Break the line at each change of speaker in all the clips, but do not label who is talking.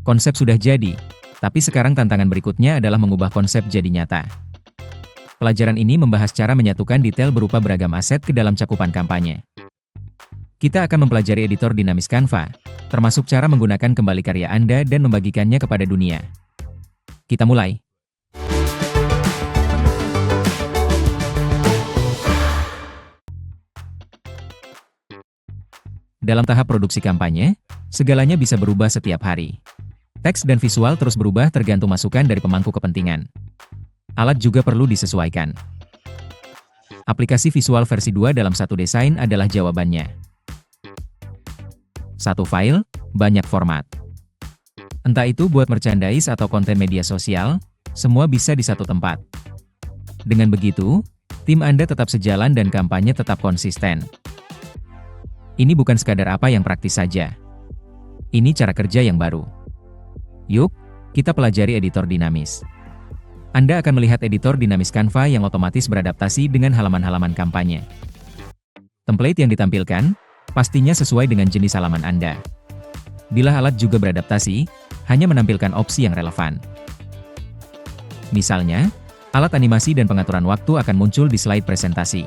Konsep sudah jadi, tapi sekarang tantangan berikutnya adalah mengubah konsep jadi nyata. Pelajaran ini membahas cara menyatukan detail berupa beragam aset ke dalam cakupan kampanye. Kita akan mempelajari editor dinamis Canva, termasuk cara menggunakan kembali karya Anda dan membagikannya kepada dunia. Kita mulai. Dalam tahap produksi kampanye, segalanya bisa berubah setiap hari. Teks dan visual terus berubah tergantung masukan dari pemangku kepentingan. Alat juga perlu disesuaikan. Aplikasi visual versi 2 dalam satu desain adalah jawabannya. Satu file, banyak format. Entah itu buat merchandise atau konten media sosial, semua bisa di satu tempat. Dengan begitu, tim Anda tetap sejalan dan kampanye tetap konsisten. Ini bukan sekadar apa yang praktis saja. Ini cara kerja yang baru. Yuk, kita pelajari editor dinamis. Anda akan melihat editor dinamis Canva yang otomatis beradaptasi dengan halaman-halaman kampanye. Template yang ditampilkan, pastinya sesuai dengan jenis halaman Anda. Bila alat juga beradaptasi, hanya menampilkan opsi yang relevan. Misalnya, alat animasi dan pengaturan waktu akan muncul di slide presentasi.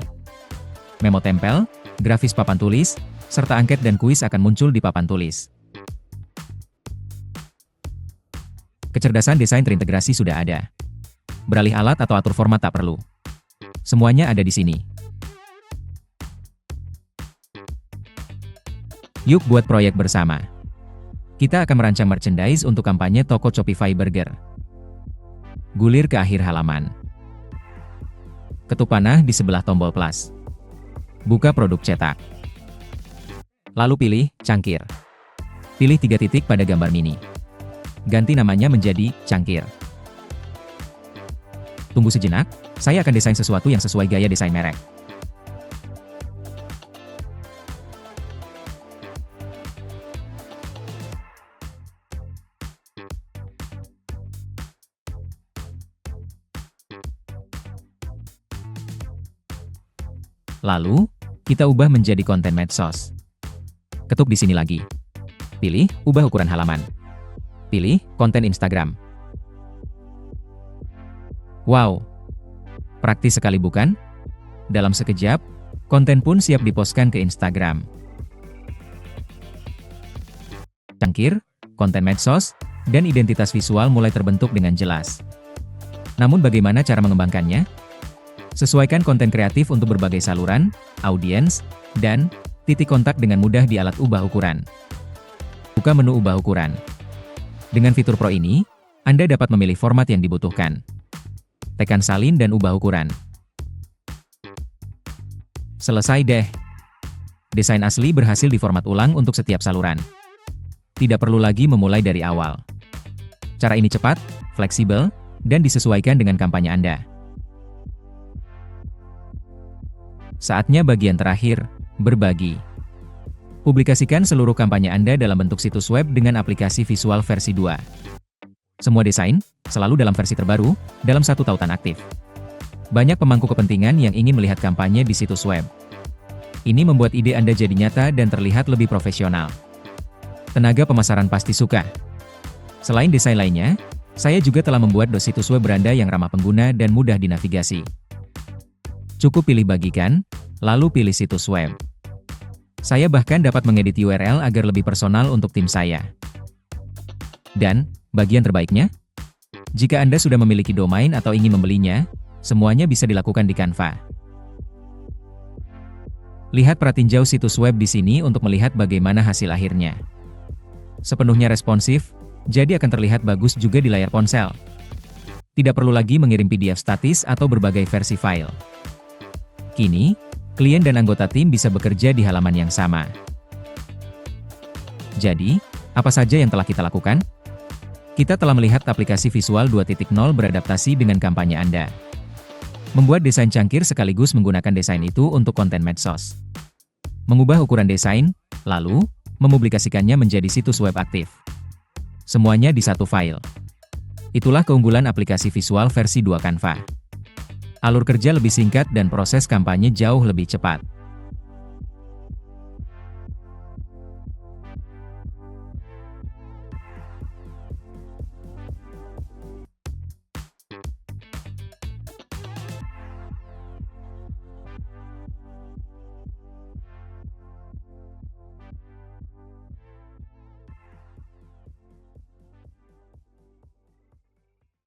Memo tempel, grafis papan tulis, serta angket dan kuis akan muncul di papan tulis. Kecerdasan desain terintegrasi sudah ada. Beralih alat atau atur format tak perlu. Semuanya ada di sini. Yuk buat proyek bersama. Kita akan merancang merchandise untuk kampanye toko Shopify Burger. Gulir ke akhir halaman. Ketuk panah di sebelah tombol plus. Buka produk cetak. Lalu pilih cangkir. Pilih 3 titik pada gambar mini. Ganti namanya menjadi cangkir. Tunggu sejenak, saya akan desain sesuatu yang sesuai gaya desain merek. Lalu, kita ubah menjadi konten medsos. Ketuk di sini lagi. Pilih, ubah ukuran halaman. Pilih, konten Instagram. Wow! Praktis sekali bukan? Dalam sekejap, konten pun siap dipostkan ke Instagram. Cangkir, konten medsos, dan identitas visual mulai terbentuk dengan jelas. Namun bagaimana cara mengembangkannya? Sesuaikan konten kreatif untuk berbagai saluran, audiens, dan titik kontak dengan mudah di alat ubah ukuran. Buka menu ubah ukuran. Dengan fitur Pro ini, Anda dapat memilih format yang dibutuhkan. Tekan salin dan ubah ukuran. Selesai deh. Desain asli berhasil diformat ulang untuk setiap saluran. Tidak perlu lagi memulai dari awal. Cara ini cepat, fleksibel, dan disesuaikan dengan kampanye Anda. Saatnya bagian terakhir, berbagi. Publikasikan seluruh kampanye Anda dalam bentuk situs web dengan aplikasi visual versi 2. Semua desain, selalu dalam versi terbaru, dalam satu tautan aktif. Banyak pemangku kepentingan yang ingin melihat kampanye di situs web. Ini membuat ide Anda jadi nyata dan terlihat lebih profesional. Tenaga pemasaran pasti suka. Selain desain lainnya, saya juga telah membuat situs web beranda yang ramah pengguna dan mudah dinavigasi. Cukup pilih bagikan, lalu pilih situs web. Saya bahkan dapat mengedit URL agar lebih personal untuk tim saya. Dan, bagian terbaiknya? Jika Anda sudah memiliki domain atau ingin membelinya, semuanya bisa dilakukan di Canva. Lihat pratinjau situs web di sini untuk melihat bagaimana hasil akhirnya. Sepenuhnya responsif, jadi akan terlihat bagus juga di layar ponsel. Tidak perlu lagi mengirim PDF statis atau berbagai versi file. Kini, klien dan anggota tim bisa bekerja di halaman yang sama. Jadi, apa saja yang telah kita lakukan? Kita telah melihat aplikasi visual 2.0 beradaptasi dengan kampanye Anda. Membuat desain cangkir sekaligus menggunakan desain itu untuk konten medsos. Mengubah ukuran desain, lalu, mempublikasikannya menjadi situs web aktif. Semuanya di satu file. Itulah keunggulan aplikasi visual versi 2 Canva. Alur kerja lebih singkat dan proses kampanye jauh lebih cepat.